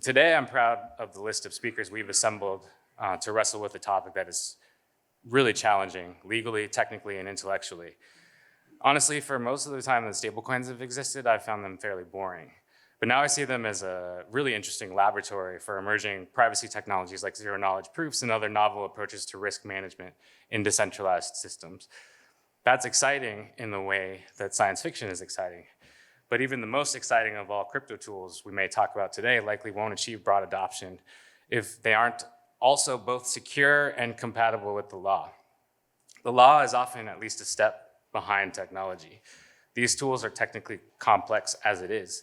Today, I'm proud of the list of speakers we've assembled to wrestle with a topic that is really challenging, legally, technically, and intellectually. Honestly, for most of the time that stablecoins have existed, I've found them fairly boring. But now I see them as a really interesting laboratory for emerging privacy technologies like zero-knowledge proofs and other novel approaches to risk management in decentralized systems. That's exciting in the way that science fiction is exciting. But even the most exciting of all crypto tools we may talk about today likely won't achieve broad adoption if they aren't also both secure and compatible with the law. The law is often at least a step behind technology. These tools are technically complex as it is.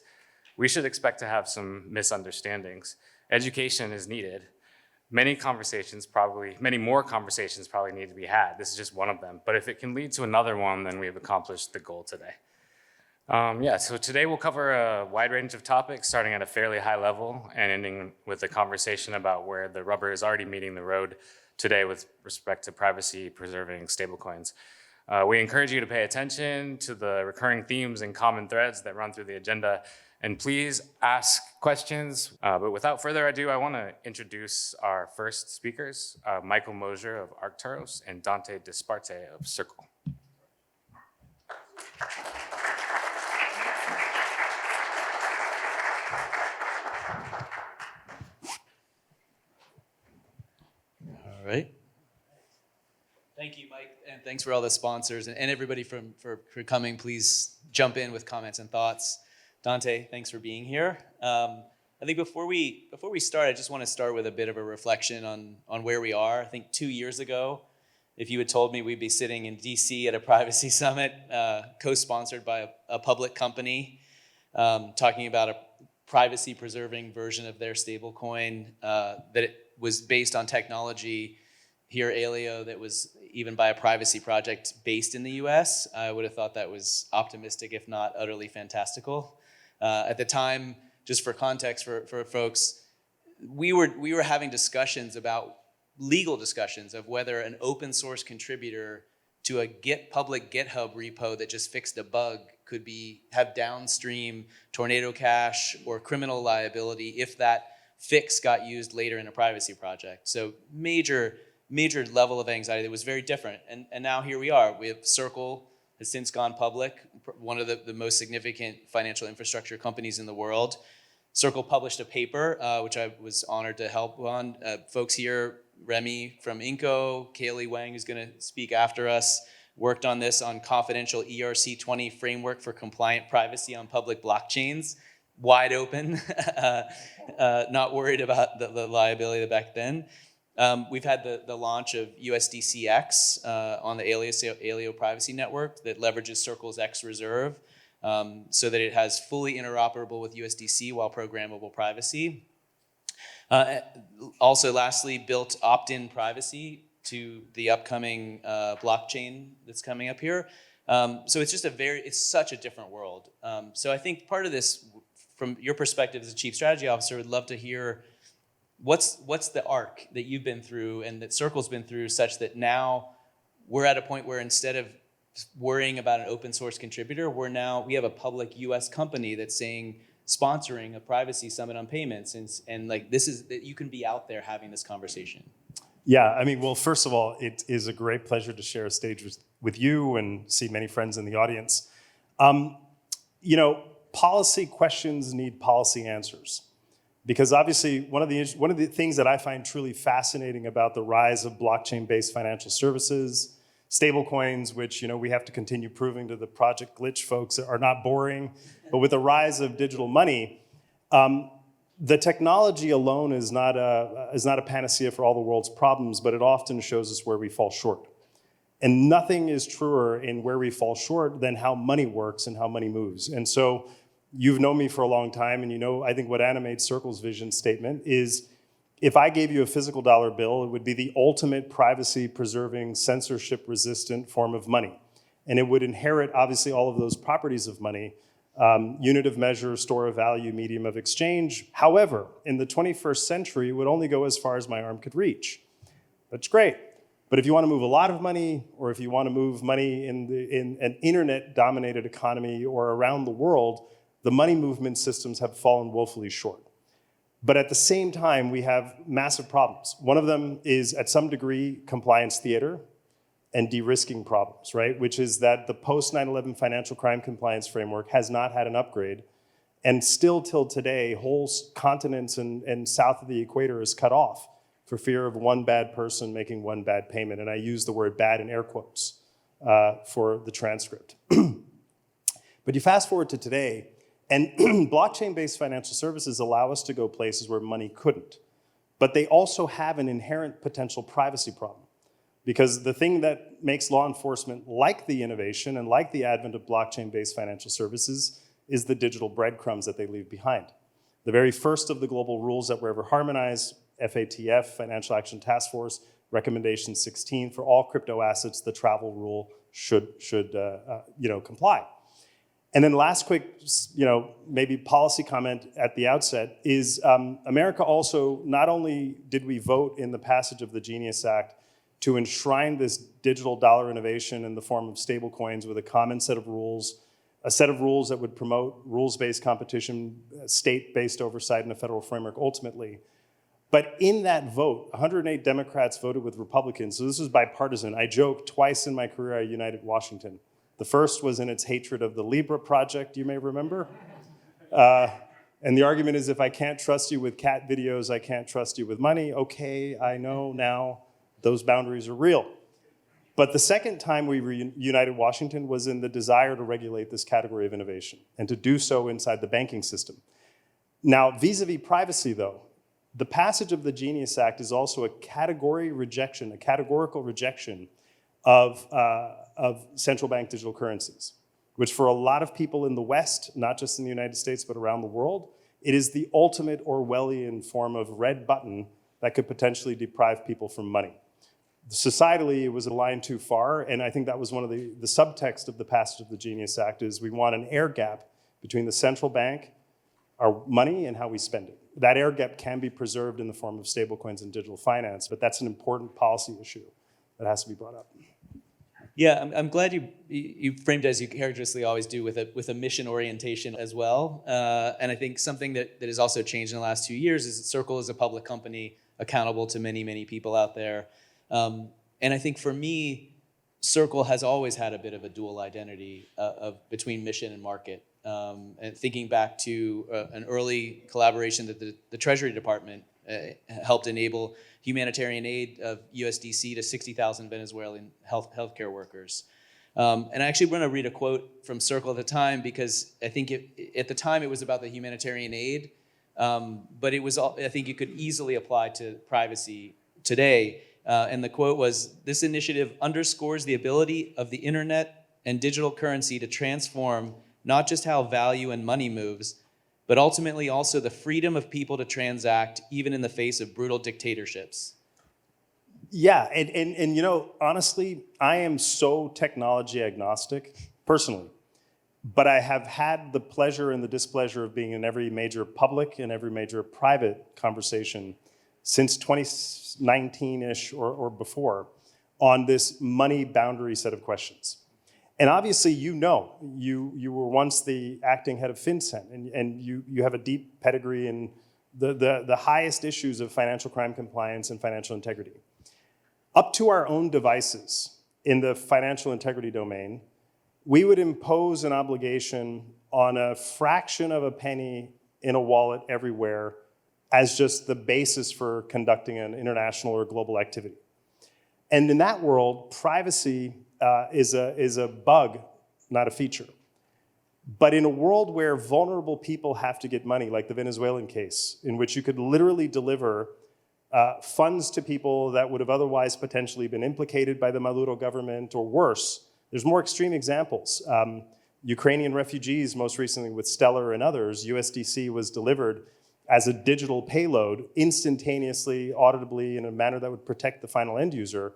We should expect to have some misunderstandings. Education is needed. Many more conversations probably need to be had. This is just one of them. But if it can lead to another one, then we have accomplished the goal today. So today we'll cover a wide range of topics, starting at a fairly high level and ending with a conversation about where the rubber is already meeting the road today with respect to privacy-preserving stablecoins. We encourage you to pay attention to the recurring themes and common threads that run through the agenda, and please ask questions. But without further ado, I want to introduce our first speakers, Michael Mosier of Arktouros and Dante Disparte of Circle. All right. Thank you, Mike, and thanks for all the sponsors and everybody for coming. Please jump in with comments and thoughts. Dante, thanks for being here. I think before we start, I just want to start with a bit of a reflection on where we are. I think 2 years ago, if you had told me we'd be sitting in DC at a privacy summit, co-sponsored by a public company, talking about a privacy-preserving version of their stablecoin, that it was based on technology here, Alio, that was even by a privacy project based in the US, I would have thought that was optimistic, if not utterly fantastical. At the time, just for context for folks, we were having legal discussions of whether an open source contributor to a public GitHub repo that just fixed a bug could have downstream tornado cash or criminal liability if that fix got used later in a privacy project. So major level of anxiety that was very different. And now here we are. We have Circle has since gone public, one of the most significant financial infrastructure companies in the world. Circle published a paper, which I was honored to help on. Folks here, Remy from Inco, Kaylee Wang, who's going to speak after us, worked on this on confidential ERC-20 framework for compliant privacy on public blockchains. Wide open, not worried about the liability back then. We've had the launch of USDCX on the Alio privacy network that leverages Circle's X reserve so that it has fully interoperable with USDC while programmable privacy. Also, lastly, built opt-in privacy to the upcoming blockchain that's coming up here. So it's just it's such a different world. So I think part of this, from your perspective as a chief strategy officer, would love to hear what's the arc that you've been through and that Circle's been through such that now we're at a point where instead of worrying about an open source contributor, we have a public US company that's sponsoring a privacy summit on payments and like this is that you can be out there having this conversation. Yeah, I mean, well, first of all, it is a great pleasure to share a stage with you and see many friends in the audience. Policy questions need policy answers. Because obviously, one of the things that I find truly fascinating about the rise of blockchain-based financial services, stablecoins, which we have to continue proving to the Project Glitch folks are not boring, but with the rise of digital money, the technology alone is not a panacea for all the world's problems, but it often shows us where we fall short. And nothing is truer in where we fall short than how money works and how money moves. And so you've known me for a long time, and I think what animates Circle's vision statement is if I gave you a physical dollar bill, it would be the ultimate privacy-preserving, censorship-resistant form of money. And it would inherit, obviously, all of those properties of money, unit of measure, store of value, medium of exchange. However, in the 21st century, it would only go as far as my arm could reach. That's great. But if you want to move a lot of money, or if you want to move money in an internet-dominated economy or around the world, the money movement systems have fallen woefully short. But at the same time, we have massive problems. One of them is, at some degree, compliance theater and de-risking problems, right? Which is that the post 9/11 financial crime compliance framework has not had an upgrade, and still till today, whole continents and south of the equator is cut off for fear of one bad person making one bad payment. And I use the word bad in air quotes for the transcript. But you fast forward to today, and blockchain-based financial services allow us to go places where money couldn't. But they also have an inherent potential privacy problem. Because the thing that makes law enforcement like the innovation and like the advent of blockchain-based financial services is the digital breadcrumbs that they leave behind. The very first of the global rules that were ever harmonized, FATF, Financial Action Task Force, Recommendation 16, for all crypto assets, the travel rule should comply. And then last quick, maybe policy comment at the outset is America also, not only did we vote in the passage of the Genius Act to enshrine this digital dollar innovation in the form of stablecoins with a common set of rules, a set of rules that would promote rules-based competition, state-based oversight, and a federal framework ultimately. But in that vote, 108 Democrats voted with Republicans, so this was bipartisan. I joke, twice in my career I united Washington. The first was in its hatred of the Libra project, you may remember. And the argument is, if I can't trust you with cat videos, I can't trust you with money. Okay, I know now those boundaries are real. But the second time we reunited Washington was in the desire to regulate this category of innovation and to do so inside the banking system. Now, vis-a-vis privacy though, the passage of the Genius Act is also a categorical rejection of central bank digital currencies, which for a lot of people in the West, not just in the United States, but around the world, it is the ultimate Orwellian form of red button that could potentially deprive people from money. Societally, it was a line too far, and I think that was one of the subtext of the passage of the Genius Act is we want an air gap between the central bank, our money, and how we spend it. That air gap can be preserved in the form of stablecoins and digital finance, but that's an important policy issue that has to be brought up. Yeah, I'm glad you framed it as you characteristically always do with a mission orientation as well. And I think something that has also changed in the last 2 years is that Circle is a public company accountable to many, many people out there. And I think for me, Circle has always had a bit of a dual identity between mission and market. And thinking back to an early collaboration that the Treasury Department helped enable humanitarian aid of USDC to 60,000 Venezuelan healthcare workers. And I actually want to read a quote from Circle at the time because I think at the time it was about the humanitarian aid, but I think it could easily apply to privacy today. And the quote was, "This initiative underscores the ability of the internet and digital currency to transform not just how value and money moves, but ultimately also the freedom of people to transact even in the face of brutal dictatorships." Yeah, and honestly, I am so technology agnostic, personally. But I have had the pleasure and the displeasure of being in every major public and every major private conversation since 2019-ish or before on this money boundary set of questions. And obviously, you were once the acting head of FinCEN, and you have a deep pedigree in the highest issues of financial crime compliance and financial integrity. Up to our own devices in the financial integrity domain, we would impose an obligation on a fraction of a penny in a wallet everywhere as just the basis for conducting an international or global activity. And in that world, privacy is a bug, not a feature. But in a world where vulnerable people have to get money, like the Venezuelan case, in which you could literally deliver funds to people that would have otherwise potentially been implicated by the Maduro government or worse, there's more extreme examples. Ukrainian refugees, most recently with Stellar and others, USDC was delivered as a digital payload instantaneously, audibly, in a manner that would protect the final end user.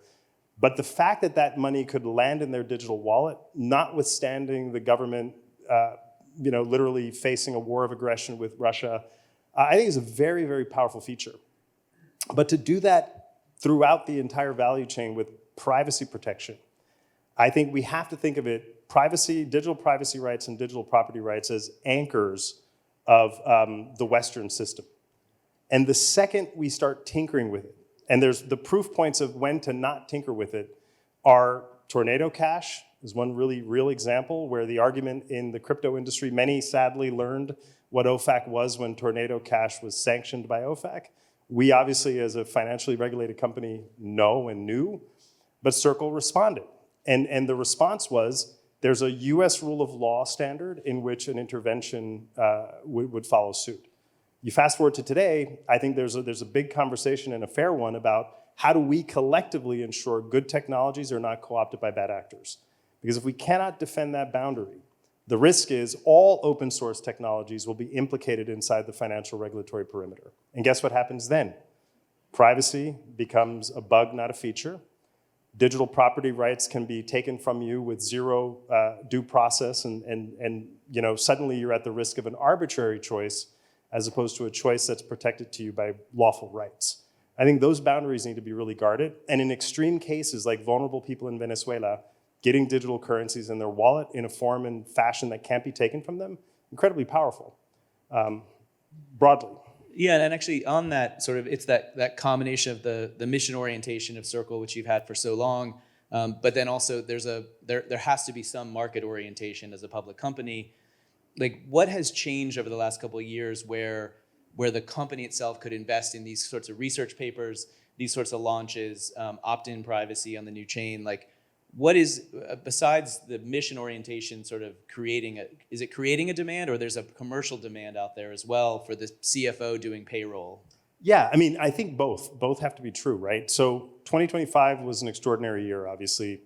But the fact that that money could land in their digital wallet, notwithstanding the government literally facing a war of aggression with Russia, I think is a very, very powerful feature. But to do that throughout the entire value chain with privacy protection, I think we have to think of it, digital privacy rights and digital property rights as anchors of the Western system. And the second we start tinkering with it, and there's the proof points of when to not tinker with it are Tornado Cash is one really real example where the argument in the crypto industry, many sadly learned what OFAC was when Tornado Cash was sanctioned by OFAC. We obviously, as a financially regulated company, know and knew, but Circle responded. And the response was, there's a US rule of law standard in which an intervention would follow suit. You fast forward to today, I think there's a big conversation and a fair one about how do we collectively ensure good technologies are not co-opted by bad actors? Because if we cannot defend that boundary, the risk is all open source technologies will be implicated inside the financial regulatory perimeter. And guess what happens then? Privacy becomes a bug, not a feature. Digital property rights can be taken from you with zero due process, and suddenly you're at the risk of an arbitrary choice as opposed to a choice that's protected to you by lawful rights. I think those boundaries need to be really guarded, and in extreme cases like vulnerable people in Venezuela, getting digital currencies in their wallet in a form and fashion that can't be taken from them, incredibly powerful, broadly. Yeah, and actually on that sort of, it's that combination of the mission orientation of Circle, which you've had for so long, but then also there has to be some market orientation as a public company. Like, what has changed over the last couple of years where the company itself could invest in these sorts of research papers, these sorts of launches, opt-in privacy on the new chain? Like, what is, besides the mission orientation sort of is it creating a demand, or there's a commercial demand out there as well for the CFO doing payroll? Yeah, I mean, I think both have to be true, right? So 2025 was an extraordinary year, obviously.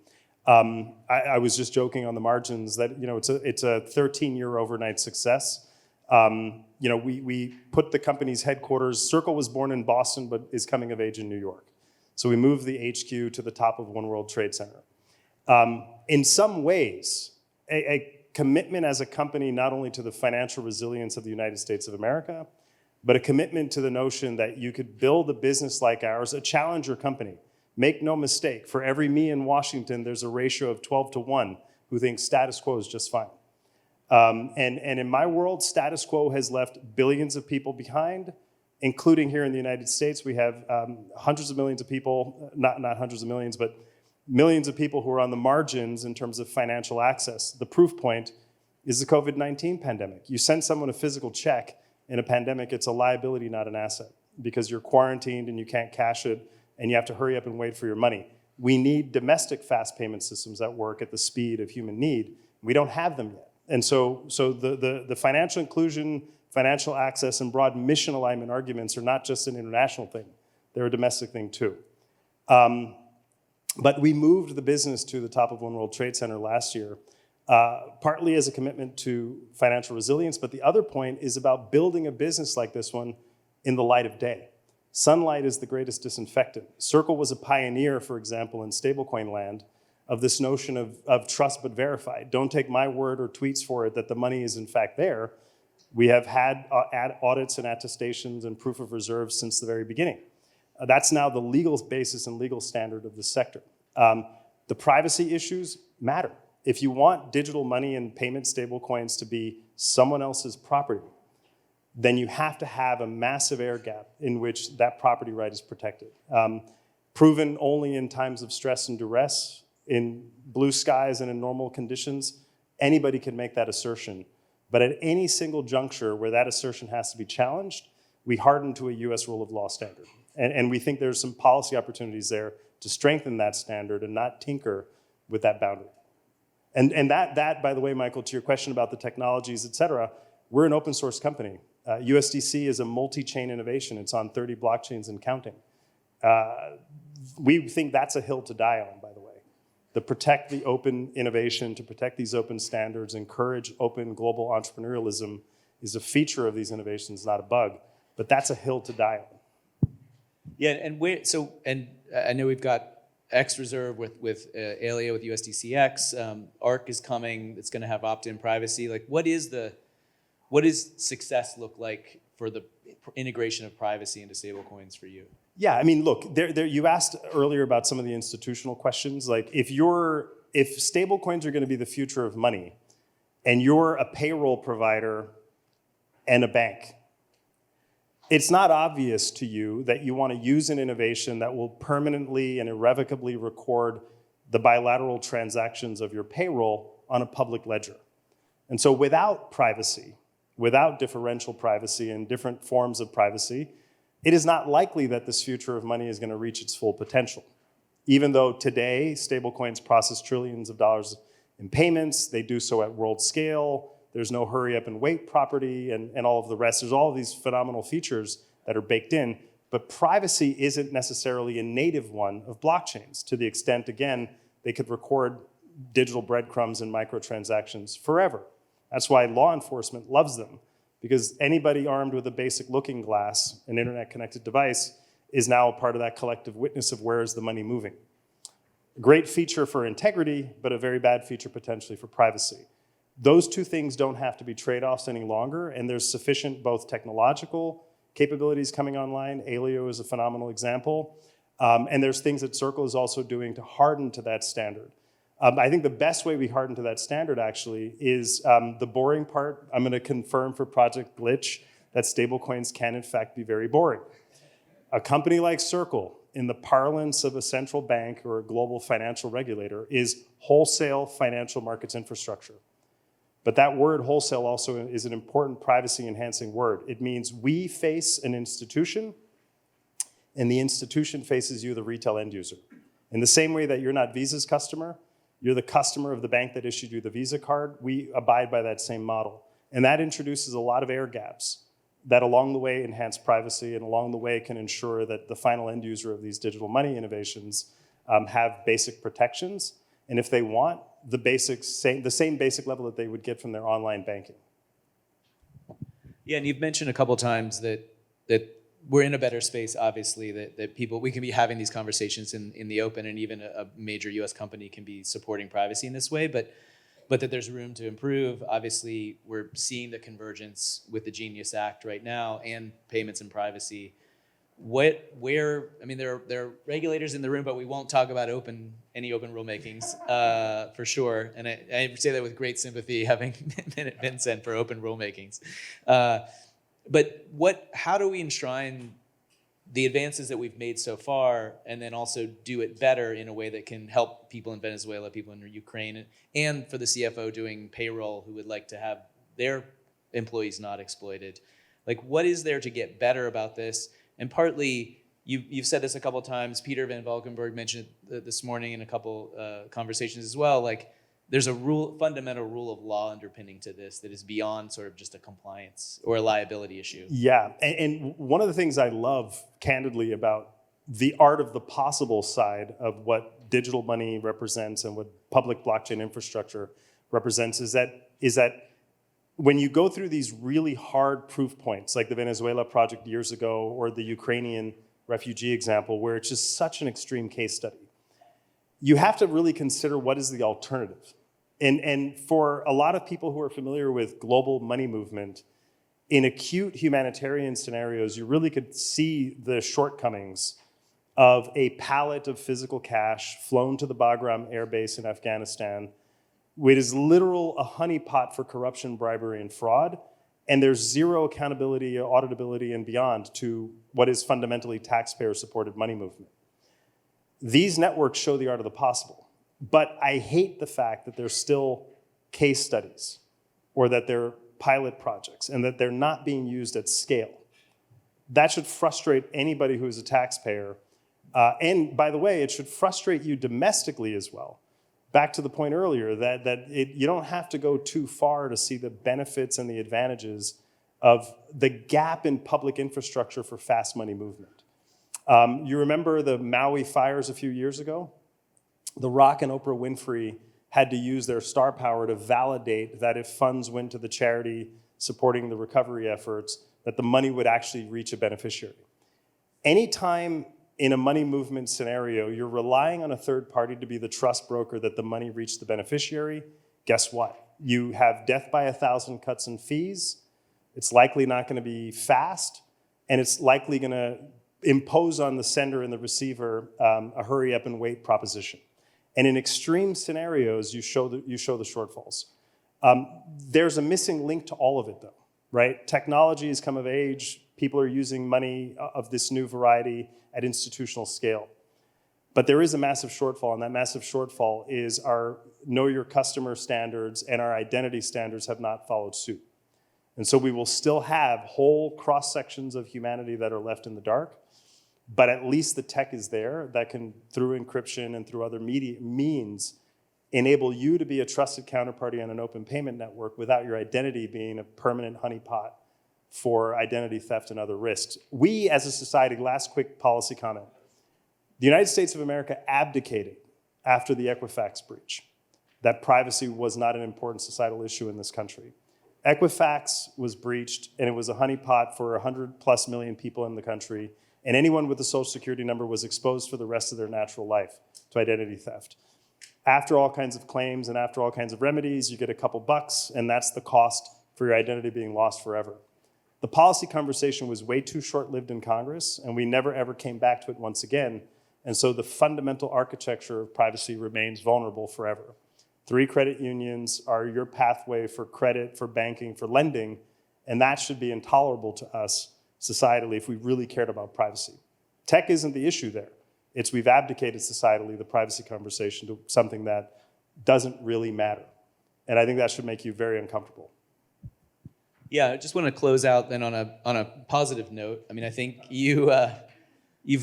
I was just joking on the margins that, it's a 13-year overnight success. We put the company's headquarters, Circle was born in Boston, but is coming of age in New York. So we moved the HQ to the top of One World Trade Center. In some ways, a commitment as a company not only to the financial resilience of the United States of America, but a commitment to the notion that you could build a business like ours, a challenger company. Make no mistake, for every me in Washington, there's a ratio of 12-1 who thinks status quo is just fine. And in my world, status quo has left billions of people behind, including here in the United States. We have hundreds of millions of people, not hundreds of millions, but millions of people who are on the margins in terms of financial access. The proof point is the COVID-19 pandemic. You send someone a physical check in a pandemic, it's a liability, not an asset, because you're quarantined and you can't cash it, and you have to hurry up and wait for your money. We need domestic fast payment systems that work at the speed of human need. We don't have them yet. And so the financial inclusion, financial access, and broad mission alignment arguments are not just an international thing. They're a domestic thing too. But we moved the business to the top of One World Trade Center last year, partly as a commitment to financial resilience, but the other point is about building a business like this one in the light of day. Sunlight is the greatest disinfectant. Circle was a pioneer, for example, in stablecoin land of this notion of trust but verify. Don't take my word or tweets for it that the money is in fact there. We have had audits and attestations and proof of reserves since the very beginning. That's now the legal basis and legal standard of the sector. The privacy issues matter. If you want digital money and payment stablecoins to be someone else's property, then you have to have a massive air gap in which that property right is protected. Proven only in times of stress and duress, in blue skies and in normal conditions, anybody can make that assertion. But at any single juncture where that assertion has to be challenged, we harden to a US rule of law standard. And we think there's some policy opportunities there to strengthen that standard and not tinker with that boundary. And that, by the way, Michael, to your question about the technologies, et cetera, we're an open source company. USDC is a multi-chain innovation. It's on 30 blockchains and counting. We think that's a hill to die on, by the way. To protect the open innovation, to protect these open standards, encourage open global entrepreneurialism is a feature of these innovations, not a bug. But that's a hill to die on. Yeah, and I know we've got X reserve with Alea with USDCX. Ark is coming. It's going to have opt-in privacy. Like, what does success look like for the integration of privacy into stablecoins for you? Yeah, I mean, look, you asked earlier about some of the institutional questions. Like, if stablecoins are going to be the future of money, and you're a payroll provider and a bank, it's not obvious to you that you want to use an innovation that will permanently and irrevocably record the bilateral transactions of your payroll on a public ledger. And so without privacy, without differential privacy and different forms of privacy, it is not likely that this future of money is going to reach its full potential. Even though today, stablecoins process trillions of dollars in payments, they do so at world scale, there's no hurry up and wait property and all of the rest. There's all of these phenomenal features that are baked in, but privacy isn't necessarily a native one of blockchains to the extent, again, they could record digital breadcrumbs and microtransactions forever. That's why law enforcement loves them, because anybody armed with a basic looking glass, an internet-connected device, is now a part of that collective witness of where is the money moving. A great feature for integrity, but a very bad feature potentially for privacy. Those two things don't have to be trade-offs any longer, and there's sufficient both technological capabilities coming online. Alio is a phenomenal example. And there's things that Circle is also doing to harden to that standard. I think the best way we harden to that standard actually is the boring part. I'm going to confirm for Project Glitch that stablecoins can in fact be very boring. A company like Circle, in the parlance of a central bank or a global financial regulator, is wholesale financial markets infrastructure. But that word wholesale also is an important privacy enhancing word. It means we face an institution and the institution faces you, the retail end user. In the same way that you're not Visa's customer, you're the customer of the bank that issued you the Visa card, we abide by that same model. And that introduces a lot of air gaps that along the way enhance privacy and along the way can ensure that the final end user of these digital money innovations have basic protections. And if they want, the same basic level that they would get from their online banking. Yeah, and you've mentioned a couple times that we're in a better space, obviously, that we can be having these conversations in the open, and even a major US company can be supporting privacy in this way, but that there's room to improve. Obviously, we're seeing the convergence with the Genius Act right now and payments and privacy. There are regulators in the room, but we won't talk about any open rulemakings for sure. And I say that with great sympathy, having been sent for open rulemakings. But how do we enshrine the advances that we've made so far, and then also do it better in a way that can help people in Venezuela, people in Ukraine, and for the CFO doing payroll who would like to have their employees not exploited? Like, what is there to get better about this? And partly, you've said this a couple of times. Peter Van Valkenburg mentioned it this morning in a couple conversations as well. Like, there's a fundamental rule of law underpinning to this that is beyond sort of just a compliance or a liability issue. Yeah, and one of the things I love, candidly, about the art of the possible side of what digital money represents and what public blockchain infrastructure represents is that when you go through these really hard proof points, like the Venezuela project years ago or the Ukrainian refugee example, where it's just such an extreme case study, you have to really consider what is the alternative. And for a lot of people who are familiar with global money movement, in acute humanitarian scenarios, you really could see the shortcomings of a pallet of physical cash flown to the Bagram air base in Afghanistan. It is literal a honeypot for corruption, bribery, and fraud, and there's zero accountability, auditability, and beyond to what is fundamentally taxpayer-supported money movement. These networks show the art of the possible, but I hate the fact that they're still case studies or that they're pilot projects and that they're not being used at scale. That should frustrate anybody who is a taxpayer. And by the way, it should frustrate you domestically as well. Back to the point earlier that you don't have to go too far to see the benefits and the advantages of the gap in public infrastructure for fast money movement. You remember the Maui fires a few years ago? The Rock and Oprah Winfrey had to use their star power to validate that if funds went to the charity supporting the recovery efforts, that the money would actually reach a beneficiary. Anytime in a money movement scenario, you're relying on a third party to be the trust broker that the money reached the beneficiary, guess what? You have death by 1,000 cuts and fees. It's likely not going to be fast, and it's likely going to impose on the sender and the receiver a hurry up and wait proposition. And in extreme scenarios, you show the shortfalls. There's a missing link to all of it, though, right? Technology has come of age. people are using money of this new variety at institutional scale. But there is a massive shortfall, and that massive shortfall is our know your customer standards and our identity standards have not followed suit. And so we will still have whole cross sections of humanity that are left in the dark, but at least the tech is there that can, through encryption and through other means, enable you to be a trusted counterparty on an open payment network without your identity being a permanent honeypot for identity theft and other risks. We as a society, last quick policy comment, the United States of America abdicated after the Equifax breach that privacy was not an important societal issue in this country. Equifax was breached, and it was a honeypot for 100+ million people in the country, and anyone with a social security number was exposed for the rest of their natural life to identity theft. After all kinds of claims and after all kinds of remedies, you get a couple bucks, and that's the cost for your identity being lost forever. The policy conversation was way too short-lived in Congress, and we never ever came back to it once again. And so the fundamental architecture of privacy remains vulnerable forever. 3 credit unions are your pathway for credit, for banking, for lending, and that should be intolerable to us societally if we really cared about privacy. Tech isn't the issue there. It's we've abdicated societally the privacy conversation to something that doesn't really matter. And I think that should make you very uncomfortable. Yeah, I just want to close out then on a positive note. I mean, I think you've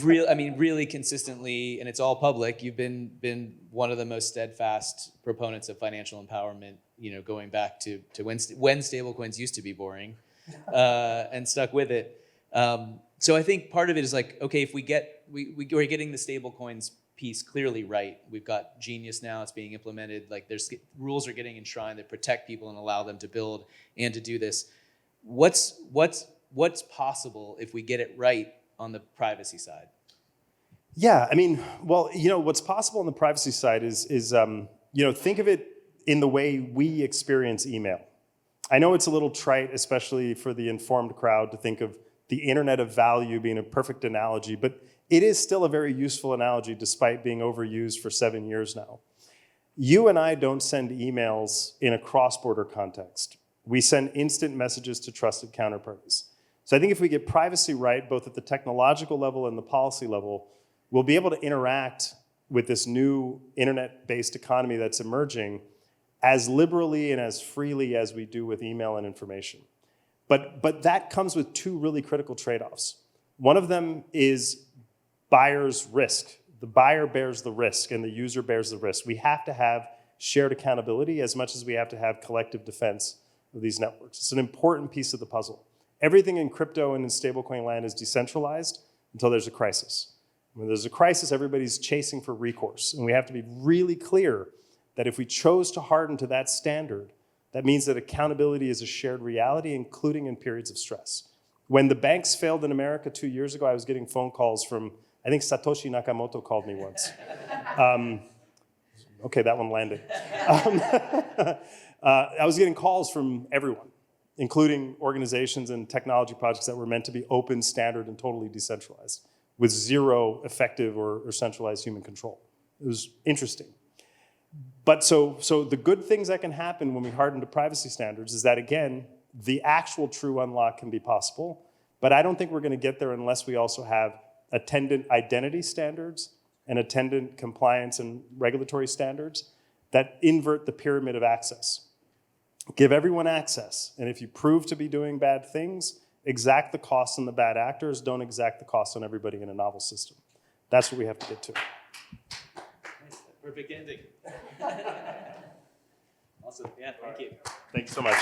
really consistently, and it's all public, you've been one of the most steadfast proponents of financial empowerment, going back to when stablecoins used to be boring, and stuck with it. So I think part of it is like, okay, if we're getting the stablecoins piece clearly right. We've got Genius now, it's being implemented. Like rules are getting enshrined that protect people and allow them to build and to do this. What's possible if we get it right on the privacy side? Yeah, I mean, well, what's possible on the privacy side is think of it in the way we experience email. I know it's a little trite, especially for the informed crowd, to think of the internet of value being a perfect analogy, but it is still a very useful analogy despite being overused for 7 years now. You and I don't send emails in a cross-border context. We send instant messages to trusted counterparties. So I think if we get privacy right, both at the technological level and the policy level, we'll be able to interact with this new internet-based economy that's emerging as liberally and as freely as we do with email and information. But that comes with 2 really critical trade-offs. One of them is buyer's risk. The buyer bears the risk and the user bears the risk. We have to have shared accountability as much as we have to have collective defense of these networks. It's an important piece of the puzzle. Everything in crypto and in stablecoin land is decentralized until there's a crisis. When there's a crisis, everybody's chasing for recourse. And we have to be really clear that if we chose to harden to that standard, that means that accountability is a shared reality, including in periods of stress. When the banks failed in America 2 years ago, I was getting phone calls from, I think Satoshi Nakamoto called me once. Okay, that one landed. I was getting calls from everyone, including organizations and technology projects that were meant to be open, standard, and totally decentralized, with 0 effective or centralized human control. It was interesting. But so the good things that can happen when we harden to privacy standards is that, again, the actual true unlock can be possible, but I don't think we're going to get there unless we also have attendant identity standards and attendant compliance and regulatory standards that invert the pyramid of access. Give everyone access, and if you prove to be doing bad things, exact the cost on the bad actors, don't exact the cost on everybody in a novel system. That's what we have to get to. Perfect ending. Awesome. Yeah, thank you. Thank you so much.